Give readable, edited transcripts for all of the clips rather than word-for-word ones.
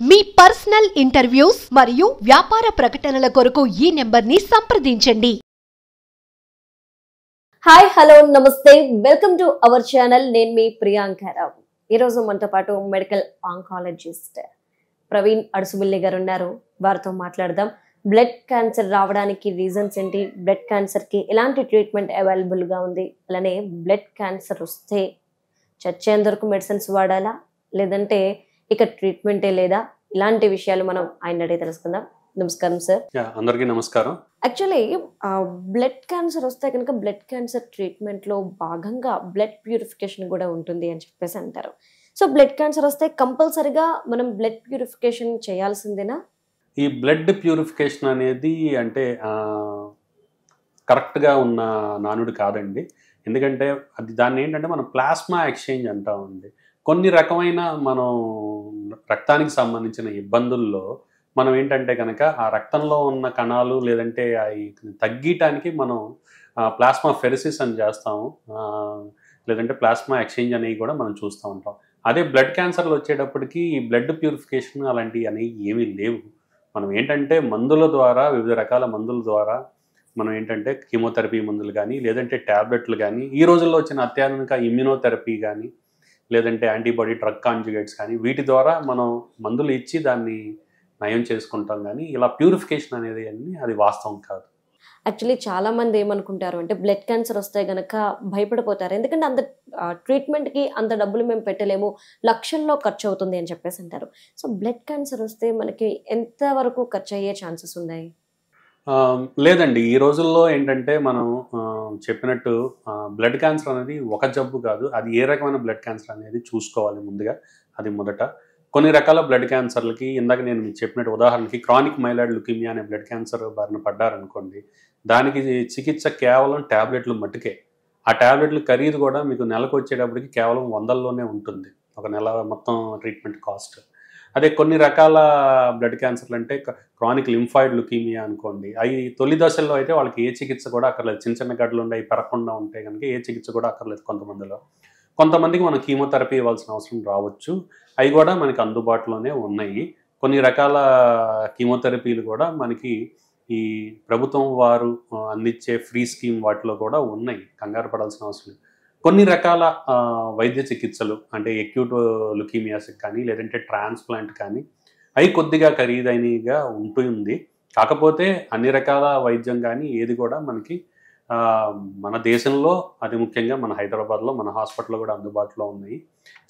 మీ personal interviews మరియు వ్యాపార ప్రకటనల కొరకు ఈ నెంబర్ని సంప్రదించండి. హాయ్ హలో నమస్తే, వెల్కమ్ టు అవర్ ఛానల్. నేను మీ ప్రియాంకారావు. ఈరోజు మనతో పాటు మెడికల్ ఆంకాలజిస్ట్ ప్రవీణ్ అడుసుబిల్లి గారు ఉన్నారు. వారితో మాట్లాడదాం. బ్లడ్ క్యాన్సర్ రావడానికి రీజన్స్ ఏంటి, బ్లడ్ క్యాన్సర్కి ఎలాంటి ట్రీట్మెంట్ అవైలబుల్గా ఉంది, అలానే బ్లడ్ క్యాన్సర్ వస్తే చచ్చేందుకు మెడిసిన్స్ వాడాలా లేదంటే ఇక ట్రీట్మెంటే లేదా, ఇలాంటి విషయాలు మనం ఆయన అడిగి తెలుసుకుందాం. నమస్కారం సార్. అందరికీ నమస్కారం. యాక్చువల్లీ బ్లడ్ క్యాన్సర్ వస్తే కనుక బ్లడ్ క్యాన్సర్ ట్రీట్మెంట్లో భాగంగా బ్లడ్ ప్యూరిఫికేషన్ కూడా ఉంటుంది అని చెప్పేసి అంటారు. సో బ్లడ్ క్యాన్సర్ వస్తే కంపల్సరిగా మనం బ్లడ్ ప్యూరిఫికేషన్ చేయాల్సిందేనా? ఈ బ్లడ్ ప్యూరిఫికేషన్ అనేది అంటే కరెక్ట్గా ఉన్న నానుడు కాదండి. ఎందుకంటే దాన్ని ఏంటంటే మనం ప్లాస్మా ఎక్స్చేంజ్ అంటామండి. కొన్ని రకమైన మనం రక్తానికి సంబంధించిన ఇబ్బందుల్లో మనం ఏంటంటే కనుక ఆ రక్తంలో ఉన్న కణాలు లేదంటే అవి తగ్గటానికి మనం ప్లాస్మా ఫెరిసిస్ అని చేస్తాము, లేదంటే ప్లాస్మా ఎక్స్చేంజ్ అనేవి కూడా మనం చూస్తూ ఉంటాం. అదే బ్లడ్ క్యాన్సర్లు వచ్చేటప్పటికి ఈ బ్లడ్ ప్యూరిఫికేషన్ అలాంటివి అనేవి ఏమీ లేవు. మనం ఏంటంటే మందుల ద్వారా, వివిధ రకాల మందుల ద్వారా మనం ఏంటంటే కీమోథెరపీ మందులు కానీ లేదంటే ట్యాబ్లెట్లు కానీ, ఈ రోజుల్లో వచ్చిన అత్యాధునిక ఇమ్యూనోథెరపీ కానీ లేదంటే యాంటీబాడీ డ్రగ్ కాంజుగేట్స్ కానీ, వీటి ద్వారా మనం మందులు ఇచ్చి దాన్ని నయం చేసుకుంటాం. కానీ ఇలా ప్యూరిఫికేషన్ అనేది అది వాస్తవం కాదు. యాక్చువల్లీ చాలా మంది ఏమనుకుంటారు అంటే బ్లడ్ క్యాన్సర్ వస్తే గనక భయపడిపోతారు. ఎందుకంటే అంత ట్రీట్మెంట్కి అంత డబ్బులు మేము పెట్టలేము, లక్షల్లో ఖర్చు అవుతుంది అని చెప్పేసి అంటారు. సో బ్లడ్ క్యాన్సర్ వస్తే మనకి ఎంతవరకు ఖర్చు అయ్యే ఛాన్సెస్ ఉన్నాయి? లేదండి, ఈ రోజుల్లో ఏంటంటే మనం చెప్పినట్టు బ్లడ్ క్యాన్సర్ అనేది ఒక జబ్బు కాదు. అది ఏ రకమైన బ్లడ్ క్యాన్సర్ అనేది చూసుకోవాలి ముందుగా. అది మొదట. కొన్ని రకాల బ్లడ్ క్యాన్సర్లకి ఇందాక నేను మీకు చెప్పినట్టు ఉదాహరణకి క్రానిక్ మైలాయిడ్ లుకీమియా అనే బ్లడ్ క్యాన్సర్ బారిన పడ్డారనుకోండి, దానికి చికిత్స కేవలం ట్యాబ్లెట్లు మట్టుకే. ఆ ట్యాబ్లెట్లు ఖరీదు కూడా మీకు నెలకు వచ్చేటప్పటికి కేవలం 100లోనే ఉంటుంది, ఒక నెల మొత్తం ట్రీట్మెంట్ కాస్ట్. అదే కొన్ని రకాల బ్లడ్ క్యాన్సర్లు అంటే క్రానిక్ లింఫాయిడ్ లుకీమియా అనుకోండి, అవి తొలి దశల్లో అయితే వాళ్ళకి ఏ చికిత్స కూడా అక్కర్లేదు. చిన్న చిన్న గడ్డలు ఉండి అవి పెరగకుండా ఉంటే కనుక ఏ చికిత్స కూడా అక్కర్లేదు కొంతమందిలో. కొంతమందికి మనం కీమోథెరపీ ఇవ్వాల్సిన అవసరం రావచ్చు. అవి కూడా మనకి అందుబాటులోనే ఉన్నాయి. కొన్ని రకాల కీమోథెరపీలు కూడా మనకి ఈ ప్రభుత్వం వారు అందించే ఫ్రీ స్కీమ్ వాటిలో కూడా ఉన్నాయి, కంగారు పడాల్సిన అవసరం లేదు. కొన్ని రకాల వైద్య చికిత్సలు అంటే ఎక్యూట్ లుకీమియాస్కి కానీ లేదంటే ట్రాన్స్ప్లాంట్ కానీ అవి కొద్దిగా ఖరీదైనగా ఉంటుంది. కాకపోతే అన్ని రకాల వైద్యం కానీ ఏది కూడా మనకి మన దేశంలో, అది ముఖ్యంగా మన హైదరాబాద్లో మన హాస్పిటల్లో కూడా అందుబాటులో ఉన్నాయి.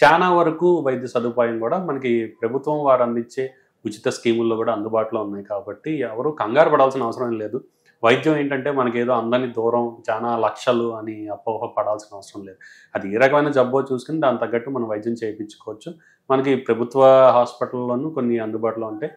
చాలా వరకు వైద్య సదుపాయం కూడా మనకి ప్రభుత్వం వారు అందించే ఉచిత స్కీముల్లో కూడా అందుబాటులో ఉన్నాయి. కాబట్టి ఎవరు కంగారు పడాల్సిన అవసరం లేదు. వైద్యం ఏంటంటే మనకేదో అందని దూరం, చాలా లక్షలు అని అపోహ పడాల్సిన అవసరం లేదు. అది ఏ రకమైన జబ్బో చూసుకుని దాని తగ్గట్టు మనం వైద్యం చేయించుకోవచ్చు. మనకి ప్రభుత్వ హాస్పిటల్లోనూ కొన్ని అందుబాటులో ఉంటాయి,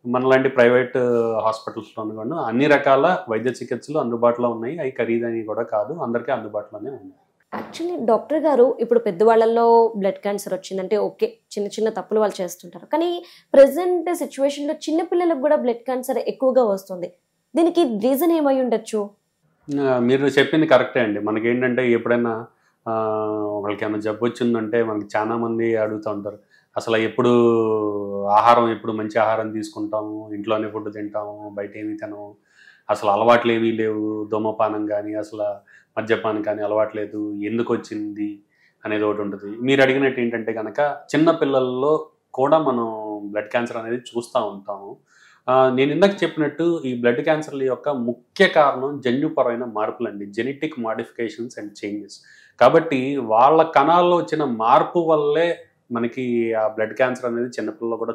మనలాంటి ప్రైవేట్ హాస్పిటల్స్లోనూ కూడా అన్ని రకాల వైద్య చికిత్సలు అందుబాటులో ఉన్నాయి. అవి ఖరీదైనవి కూడా కాదు, అందరికీ అందుబాటులోనే ఉన్నాయి. యాక్చువల్లీ డాక్టర్ గారు, ఇప్పుడు పెద్దవాళ్ళల్లో బ్లడ్ క్యాన్సర్ వచ్చిందంటే ఓకే, చిన్న చిన్న తప్పులు వాళ్ళు చేస్తుంటారు. కానీ ప్రజెంట్ సిచ్యువేషన్లో చిన్నపిల్లలకు కూడా బ్లడ్ క్యాన్సర్ ఎక్కువగా వస్తుంది. దీనికి రీజన్ ఏమై ఉండొచ్చు? మీరు చెప్పింది కరెక్టే అండి. మనకేంటంటే ఎప్పుడైనా వాళ్ళకి ఏమైనా జబ్బు వచ్చిందంటే మనకి చాలా మంది అడుగుతూ ఉంటారు, అసలు ఎప్పుడు మంచి ఆహారం తీసుకుంటాము, ఇంట్లోనే ఫుడ్ తింటాము, బయట ఏమీ తినము, అసలు అలవాట్లు ఏమీ లేవు, ధూమపానం కానీ అసలు మద్యపానం కానీ అలవాట్లేదు, ఎందుకు వచ్చింది అనేది ఒకటి ఉంటుంది. మీరు అడిగినట్టు ఏంటంటే కనుక చిన్నపిల్లల్లో కూడా మనం బ్లడ్ క్యాన్సర్ అనేది చూస్తూ ఉంటాము. నేను ఇందాక చెప్పినట్టు ఈ బ్లడ్ క్యాన్సర్ల యొక్క ముఖ్య కారణం జన్యుపరమైన మార్పులండి, జెనెటిక్ మాడిఫికేషన్స్ అండ్ చేంజెస్. కాబట్టి వాళ్ళ కణాల్లో వచ్చిన మార్పు వల్లే మనకి ఆ బ్లడ్ క్యాన్సర్ అనేది చిన్నపిల్లలు కూడా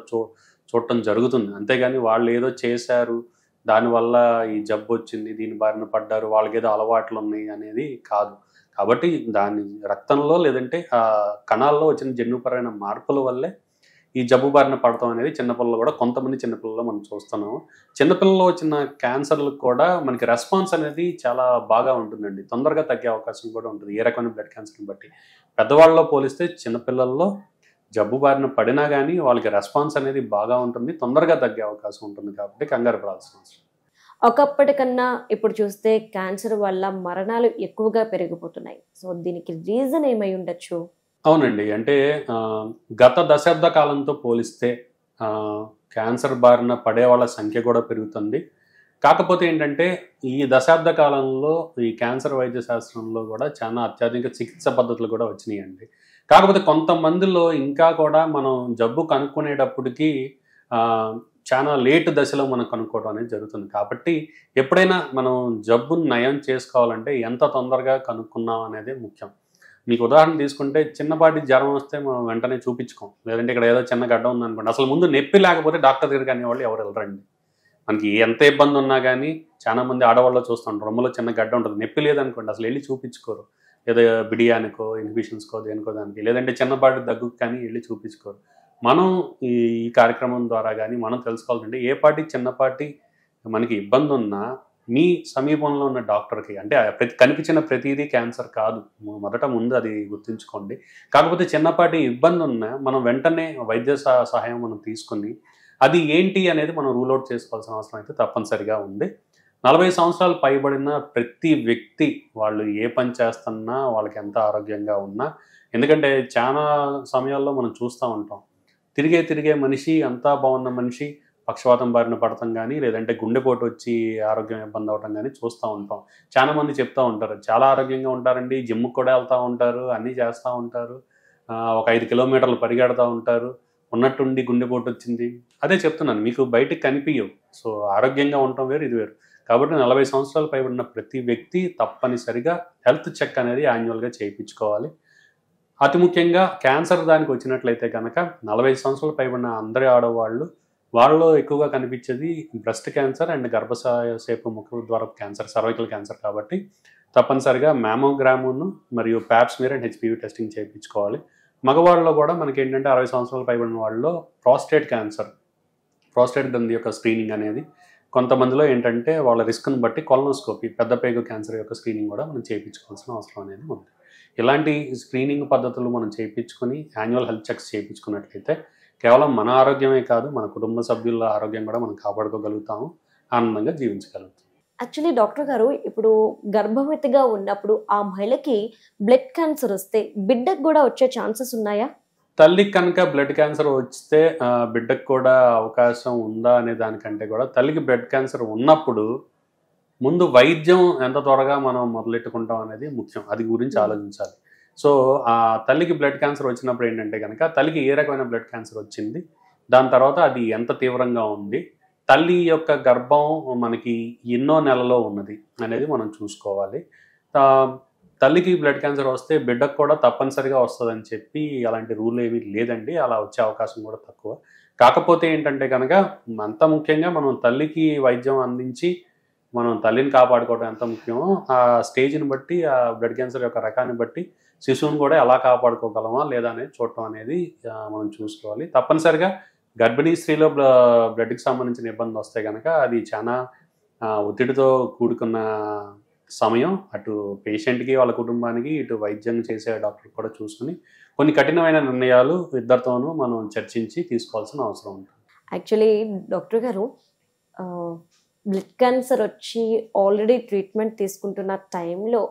చూడటం జరుగుతుంది. అంతేగాని వాళ్ళు ఏదో చేశారు, దానివల్ల ఈ జబ్బు వచ్చింది, దీని బారిన పడ్డారు, వాళ్ళకి ఏదో అలవాట్లు ఉన్నాయి అనేది కాదు. కాబట్టి దాని రక్తంలో లేదంటే ఆ కణాల్లో వచ్చిన జన్యుపరమైన మార్పుల వల్లే ఈ జబ్బు బారిన పడతాం అనేది చిన్నపిల్లలు కూడా, కొంతమంది చిన్నపిల్లలు మనం చూస్తున్నాము. చిన్నపిల్లల్లో వచ్చిన క్యాన్సర్లకు కూడా మనకి రెస్పాన్స్ అనేది చాలా బాగా ఉంటుందండి, తొందరగా తగ్గే అవకాశం కూడా ఉంటుంది ఏ రకమైన బ్లడ్ క్యాన్సర్ని బట్టి. పెద్దవాళ్ళలో పోలిస్తే చిన్నపిల్లల్లో జబ్బు బారిన పడినా కానీ వాళ్ళకి రెస్పాన్స్ అనేది బాగా ఉంటుంది, తొందరగా తగ్గే అవకాశం ఉంటుంది. కాబట్టి కంగారు పడాల్సిన అవసరం. ఒకప్పటికన్నా ఇప్పుడు చూస్తే క్యాన్సర్ వల్ల మరణాలు ఎక్కువగా పెరిగిపోతున్నాయి. సో దీనికి రీజన్ ఏమై ఉండొచ్చు? అవునండి, అంటే గత దశాబ్ద కాలంతో పోలిస్తే క్యాన్సర్ బారిన పడే వాళ్ళ సంఖ్య కూడా పెరుగుతుంది. కాకపోతే ఏంటంటే ఈ దశాబ్ద కాలంలో ఈ క్యాన్సర్ వైద్య శాస్త్రంలో కూడా చాలా అత్యాధునిక చికిత్స పద్ధతులు కూడా వచ్చినాయండి. కాకపోతే కొంతమందిలో ఇంకా కూడా మనం జబ్బు కనుక్కునేటప్పటికి చాలా లేట్ దశలో మనం కనుక్కోవడం అనేది జరుగుతుంది. కాబట్టి ఎప్పుడైనా మనం జబ్బును నయం చేసుకోవాలంటే ఎంత తొందరగా కనుక్కున్నాం అనేది ముఖ్యం. మీకు ఉదాహరణ తీసుకుంటే చిన్నపాటి జ్వరం వస్తే మనం వెంటనే చూపించుకోం, లేదంటే ఇక్కడ ఏదో చిన్న గడ్డ ఉందనుకోండి, అసలు ముందు నొప్పి లేకపోతే డాక్టర్ దగ్గరికి అనేవాళ్ళు ఎవరు వెళ్ళరండి. మనకి ఎంత ఇబ్బంది ఉన్నా కానీ చాలా మంది ఆడవాళ్ళు చూస్తుంటారు, రొమ్మలో చిన్న గడ్డ ఉంటుంది, నొప్పి లేదనుకోండి అసలు వెళ్ళి చూపించుకోరు. ఏదో బిడియానికో ఇన్ఫెక్షన్స్కో దేనికో దానికి, లేదంటే చిన్నపాటి దగ్గుకు కానీ వెళ్ళి చూపించుకోరు. మనం ఈ కార్యక్రమం ద్వారా కానీ మనం తెలుసుకోవాలంటే ఏ పాటి చిన్నపాటి మనకి ఇబ్బంది ఉన్నా మీ సమీపంలో ఉన్న డాక్టర్కి, అంటే కనిపించిన ప్రతిదీ క్యాన్సర్ కాదు, మొదట ముందు అది గుర్తుంచుకోండి. కాకపోతే చిన్నపాటి ఇబ్బంది ఉన్నా మనం వెంటనే వైద్య సహాయం మనం తీసుకుని అది ఏంటి అనేది మనం రూల్ అవుట్ చేసుకోవాల్సిన అవసరం అయితే తప్పనిసరిగా ఉంది. 40 సంవత్సరాలు పైబడిన ప్రతి వ్యక్తి వాళ్ళు ఏ పని చేస్తున్నా వాళ్ళకి ఎంత ఆరోగ్యంగా ఉన్నా, ఎందుకంటే చాలా సమయాల్లో మనం చూస్తూ ఉంటాం తిరిగే మనిషి, అంతా బాగున్న మనిషి పక్షవాతం బారిన పడటం కానీ, లేదంటే గుండెపోటు వచ్చి ఆరోగ్యం ఇబ్బంది అవటం కానీ చూస్తూ ఉంటాం. చాలా మంది చెప్తూ ఉంటారు చాలా ఆరోగ్యంగా ఉంటారండి, జిమ్కి కూడా వెళ్తూ ఉంటారు, అన్నీ చేస్తూ ఉంటారు, ఒక 5 కిలోమీటర్లు పరిగెడతా ఉంటారు, ఉన్నట్టుండి గుండెపోటు వచ్చింది. అదే చెప్తున్నాను, మీకు బయటకు కనిపించవు. సో ఆరోగ్యంగా ఉండటం వేరు, ఇది వేరు. కాబట్టి 40 సంవత్సరాలు పైబడిన ప్రతి వ్యక్తి తప్పనిసరిగా హెల్త్ చెక్ అనేది యాన్యువల్గా చేయించుకోవాలి. అతి ముఖ్యంగా క్యాన్సర్ దానికి వచ్చినట్లయితే కనుక 40 సంవత్సరాలు పైబడిన అందరి ఆడవాళ్ళు వాళ్ళలో ఎక్కువగా కనిపించేది బ్రెస్ట్ క్యాన్సర్ అండ్ గర్భాశయపు ముఖద్వార క్యాన్సర్, సర్వైకల్ క్యాన్సర్. కాబట్టి తప్పనిసరిగా మ్యామోగ్రామును మరియు ప్యాప్స్మియర్ అండ్ హెచ్పివి టెస్టింగ్ చేయించుకోవాలి. మగవాళ్ళలో కూడా మనకి ఏంటంటే 60 సంవత్సరాలు పైబడిన వాళ్ళలో ప్రాస్టేట్ గ్రంథి యొక్క స్క్రీనింగ్ అనేది, కొంతమందిలో ఏంటంటే వాళ్ళ రిస్క్ను బట్టి కొలనోస్కోపీ, పెద్ద పేగు క్యాన్సర్ యొక్క స్క్రీనింగ్ కూడా మనం చేయించుకోవాల్సిన అవసరం అనేది ఉంది. ఇలాంటి స్క్రీనింగ్ పద్ధతులు మనం చేయించుకొని యాన్యువల్ హెల్త్ చెక్స్ చేయించుకున్నట్లయితే కేవలం మన ఆరోగ్యమే కాదు, మన కుటుంబ సభ్యుల ఆరోగ్యం కూడా మనం కాపాడుకోగలుగుతాము, ఆనందంగా జీవించగలుగుతాం. యాక్చువల్లీ డాక్టర్ గారు, ఇప్పుడు గర్భవతిగా ఉన్నప్పుడు ఆ మహిళకి బ్లడ్ క్యాన్సర్ వస్తే బిడ్డకు కూడా వచ్చే ఛాన్సెస్ ఉన్నాయా? తల్లికి కనుక బ్లడ్ క్యాన్సర్ వస్తే బిడ్డకు కూడా అవకాశం ఉందా అనే దానికంటే కూడా తల్లికి బ్లడ్ క్యాన్సర్ ఉన్నప్పుడు ముందు వైద్యం ఎంత త్వరగా మనం మొదలెట్టుకుంటాం అనేది ముఖ్యం, అది గురించి ఆలోచించాలి. సో ఆ తల్లికి బ్లడ్ క్యాన్సర్ వచ్చినప్పుడు ఏంటంటే కనుక తల్లికి ఏ రకమైన బ్లడ్ క్యాన్సర్ వచ్చింది, దాని తర్వాత అది ఎంత తీవ్రంగా ఉంది, తల్లి యొక్క గర్భం మనకి ఎన్నో నెలలో ఉన్నది అనేది మనం చూసుకోవాలి. తల్లికి బ్లడ్ క్యాన్సర్ వస్తే బిడ్డకు కూడా తప్పనిసరిగా వస్తుందని చెప్పి అలాంటి రూల్ ఏమీ లేదండి, అలా వచ్చే అవకాశం కూడా తక్కువ. కాకపోతే ఏంటంటే కనుక అంత ముఖ్యంగా మనం తల్లికి వైద్యం అందించి మనం తల్లిని కాపాడుకోవడం ఎంత ముఖ్యమో, ఆ స్టేజ్ని బట్టి, ఆ బ్లడ్ క్యాన్సర్ యొక్క రకాన్ని బట్టి శిశువుని కూడా ఎలా కాపాడుకోగలమా లేదా అనేది చూడటం అనేది మనం చూసుకోవాలి. తప్పనిసరిగా గర్భిణీ స్త్రీలో బ్లడ్కి సంబంధించిన ఇబ్బంది వస్తే కనుక అది చాలా ఒత్తిడితో కూడుకున్న సమయం, అటు పేషెంట్కి వాళ్ళ కుటుంబానికి, ఇటు వైద్యం చేసే డాక్టర్ కూడా చూసుకుని కొన్ని కఠినమైన నిర్ణయాలు ఇద్దరితోనూ మనం చర్చించి తీసుకోవాల్సిన అవసరం ఉంటుంది. యాక్చువల్లీ డాక్టర్ గారు, బ్లడ్ క్యాన్సర్ వచ్చి ఆల్రెడీ ట్రీట్మెంట్ తీసుకుంటున్న టైంలో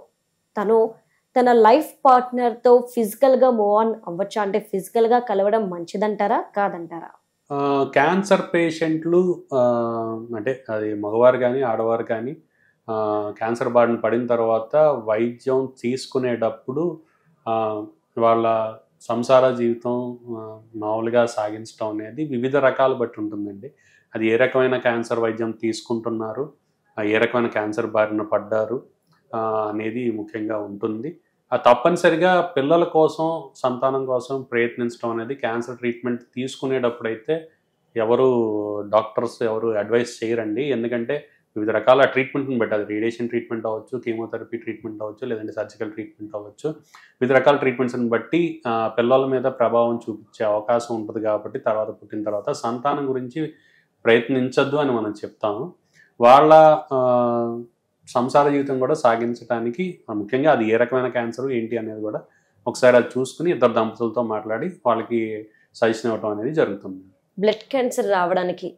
తన లైఫ్ పార్ట్నర్తో ఫిజికల్గా మూవ్ ఆన్ అవ్వచ్చా? అంటే ఫిజికల్గా కలవడం మంచిదంటారా కాదంటారా? క్యాన్సర్ పేషెంట్లు అంటే అది మగవారు కానీ ఆడవారు కానీ క్యాన్సర్ బారిన పడిన తర్వాత వైద్యం తీసుకునేటప్పుడు వాళ్ళ సంసార జీవితం మామూలుగా సాగించడం అనేది వివిధ రకాలు బట్టి ఉంటుందండి. అది ఏ రకమైన క్యాన్సర్ వైద్యం తీసుకుంటున్నారు, ఏ రకమైన క్యాన్సర్ బారిన పడ్డారు అనేది ముఖ్యంగా ఉంటుంది. తప్పనిసరిగా పిల్లల కోసం, సంతానం కోసం ప్రయత్నించడం అనేది క్యాన్సర్ ట్రీట్మెంట్ తీసుకునేటప్పుడైతే డాక్టర్స్ ఎవరు అడ్వైస్ చేయరండి. ఎందుకంటే వివిధ రకాల ట్రీట్మెంట్ని బట్టి, అది రేడియేషన్ ట్రీట్మెంట్ అవ్వచ్చు, కీమోథెరపీ ట్రీట్మెంట్ అవ్వచ్చు, లేదంటే సర్జికల్ ట్రీట్మెంట్ అవ్వచ్చు, వివిధ రకాల ట్రీట్మెంట్స్ని బట్టి పిల్లల మీద ప్రభావం చూపించే అవకాశం ఉంటుంది. కాబట్టి పుట్టిన తర్వాత సంతానం గురించి ప్రయత్నించద్దు అని మనం చెప్తాము. వాళ్ళ సంసార జీవితం కూడా సాగించడానికి ముఖ్యంగా అది ఏ రకమైన క్యాన్సర్ ఏంటి అనేది కూడా ఒకసారి అది చూసుకుని ఇద్దరు దంపతులతో మాట్లాడి వాళ్ళకి సజెషన్ ఇవ్వడం అనేది జరుగుతుంది. బ్లడ్ క్యాన్సర్ రావడానికి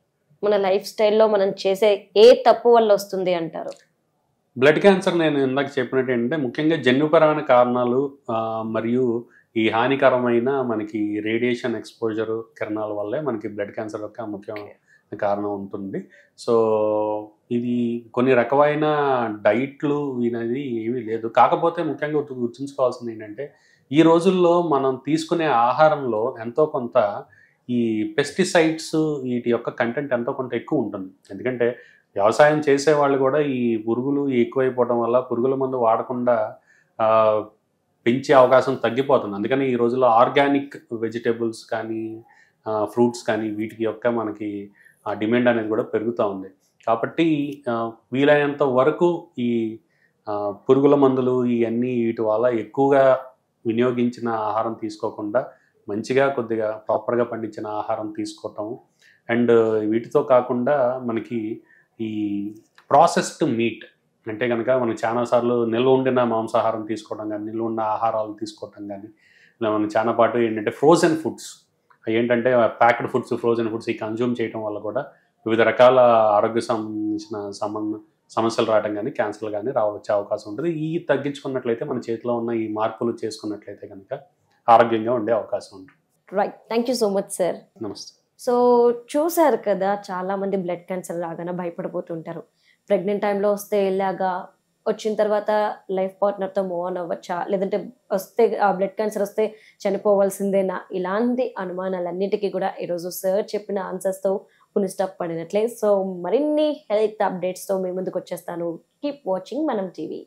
మన లైఫ్ స్టైల్లో మనం చేసే ఏ తప్పు వల్ల వస్తుంది అంటారు? బ్లడ్ క్యాన్సర్ నేను ఇందాక చెప్పినట్టు ఏంటంటే ముఖ్యంగా జన్యుపరమైన కారణాలు మరియు ఈ హానికరమైన మనకి రేడియేషన్ ఎక్స్పోజర్ కిరణాల వల్లే మనకి బ్లడ్ క్యాన్సర్ యొక్క ముఖ్యమైన కారణం ఉంటుంది. సో ఇది కొన్ని రకమైన డైట్లు అనేది ఏమీ లేదు. కాకపోతే ముఖ్యంగా గుర్తుంచుకోవాల్సింది ఏంటంటే ఈ రోజుల్లో మనం తీసుకునే ఆహారంలో ఎంతో కొంత ఈ పెస్టిసైడ్స్ వీటి యొక్క కంటెంట్ ఎంతో కొంత ఎక్కువ ఉంటుంది. ఎందుకంటే వ్యవసాయం చేసే వాళ్ళు కూడా ఈ పురుగులు ఎక్కువైపోవడం వల్ల పురుగుల మందు వాడకుండా పెంచే అవకాశం తగ్గిపోతుంది. అందుకని ఈ రోజుల్లో ఆర్గానిక్ వెజిటేబుల్స్ కానీ ఫ్రూట్స్ కానీ వీటికి యొక్క మనకి డిమాండ్ అనేది కూడా పెరుగుతూ ఉంది. కాబట్టి వీలైనంత వరకు ఈ పురుగుల మందులు ఇవన్నీ వీటి వల్ల ఎక్కువగా వినియోగించిన ఆహారం తీసుకోకుండా మంచిగా కొద్దిగా ప్రాపర్గా పండించిన ఆహారం తీసుకోవటం. అండ్ వీటితో కాకుండా మనకి ఈ ప్రాసెస్డ్ మీట్ అంటే కనుక మనం చాలాసార్లు నిల్వ ఉండిన మాంసాహారం తీసుకోవడం కానీ నిల్వ ఉన్న ఆహారాలు తీసుకోవటం కానీ ఇలా మనం చాలా పాటు ఏంటంటే ఫ్రోజన్ ఫుడ్స్ ఏంటంటే ప్యాక్డ్ ఫుడ్స్ ఫ్రోజన్ ఫుడ్స్ ఈ కన్జ్యూమ్ చేయడం వల్ల కూడా వివిధ రకాల ఆరోగ్య సంబంధించిన సమస్యలు రావడం కానీ క్యాన్సర్లు కానీ వచ్చే అవకాశం ఉంటుంది. ఈ తగ్గించుకున్నట్లయితే మన చేతిలో ఉన్న ఈ మార్పులు చేసుకున్నట్లయితే కనుక ఆరోగ్యంగా ఉండే అవకాశం ఉంటుంది. Right, thank you so much sir. నమస్తే. సో చూసారు కదా, చాలా మంది బ్లడ్ క్యాన్సర్ రాగానే భయపడిపోతుంటారు. ప్రెగ్నెంట్ టైంలో వస్తే ఇలాగా, వచ్చిన తర్వాత లైఫ్ పార్ట్నర్తో మూవ్ ఆన్ అవ్వచ్చా, లేదంటే వస్తే ఆ బ్లడ్ క్యాన్సర్ వస్తే చనిపోవాల్సిందేనా, ఇలాంటి అనుమానాలన్నిటికీ కూడా ఈరోజు సార్ చెప్పిన ఆన్సర్స్తో స్టాప్ పడినట్లే. సో మరిన్ని హెల్త్ అప్డేట్స్తో మీ ముందుకు వచ్చేస్తాను. కీప్ వాచింగ్ మనం టీవీ.